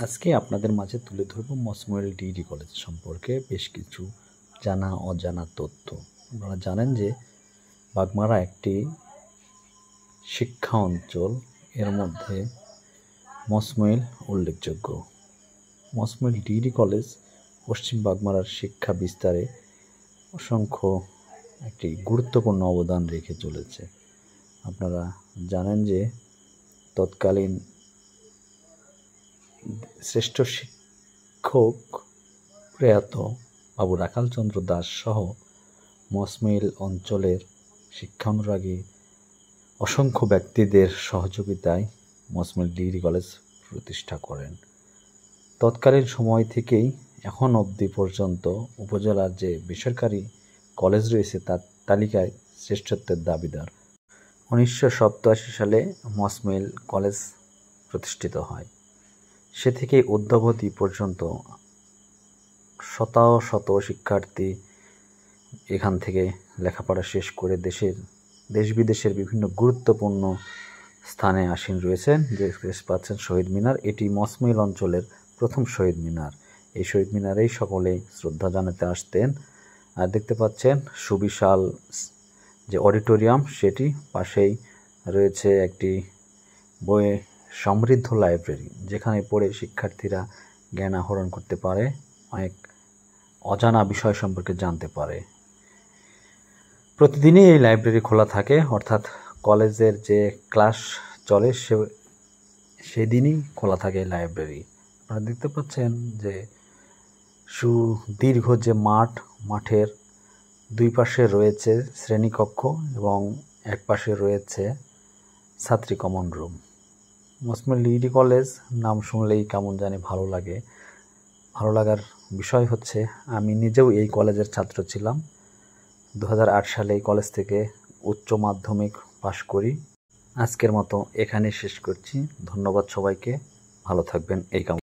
আজকে আপনাদের মাঝে তুলে ধরব মসময়েল ডিগ্রি কলেজ সম্পর্কে বেশ কিছু জানা অজানা তথ্য। আপনারা জানেন যে বাগমারা একটি শিক্ষা অঞ্চল, এর মধ্যে মসময়েল উল্লেখযোগ্য। মসময়েল ডিগ্রি কলেজ পশ্চিম বাগমারার শিক্ষা বিস্তারে অসংখ্য একটি গুরুত্বপূর্ণ অবদান রেখে চলেছে। আপনারা জানেন যে তৎকালীন শ্রেষ্ঠ শিক্ষক প্রয়াত বাবু রাখালচন্দ্র দাস সহ মসময়েল অঞ্চলের শিক্ষানুরাগী অসংখ্য ব্যক্তিদের সহযোগিতায় মসময়েল ডিগ্রি কলেজ প্রতিষ্ঠা করেন। তৎকালীন সময় থেকেই এখন অবধি পর্যন্ত উপজেলার যে বেসরকারি কলেজ রয়েছে তার তালিকায় শ্রেষ্ঠত্বের দাবিদার। 1987 সালে মসময়েল কলেজ প্রতিষ্ঠিত হয়। সে থেকে অদ্যাবধি পর্যন্ত শত শত শিক্ষার্থী এখান থেকে লেখাপড়া শেষ করে দেশ বিদেশের বিভিন্ন গুরুত্বপূর্ণ স্থানে আসীন রয়েছেন। যে পাচ্ছেন শহীদ মিনার, এটি মসময়েল অঞ্চলের প্রথম শহীদ মিনার। এই শহীদ মিনারেই সকলে শ্রদ্ধা জানাতে আসতেন। আর দেখতে পাচ্ছেন সুবিশাল যে অডিটোরিয়াম, সেটি পাশেই রয়েছে একটি বই সমৃদ্ধ লাইব্রেরি, যেখানে পড়ে শিক্ষার্থীরা জ্ঞান আহরণ করতে পারে, অনেক অজানা বিষয় সম্পর্কে জানতে পারে। প্রতিদিনই এই লাইব্রেরি খোলা থাকে, অর্থাৎ কলেজের যে ক্লাস চলে সেদিনই খোলা থাকে এই লাইব্রেরি। আপনারা দেখতে পাচ্ছেন যে সুদীর্ঘ যে মাঠের দুই পাশে রয়েছে শ্রেণীকক্ষ এবং এক পাশে রয়েছে ছাত্রী কমন রুম। মসময়েল ডিগ্রি কলেজ নাম শুনলেই কেমন জানি ভালো লাগে। ভালো লাগার বিষয় হচ্ছে আমি নিজেও এই কলেজের ছাত্র ছিলাম। 2008 সালে এই কলেজ থেকে উচ্চ মাধ্যমিক পাশ করি। আজকের মতো এখানে শেষ করছি। ধন্যবাদ সবাইকে, ভালো থাকবেন এই কামনা।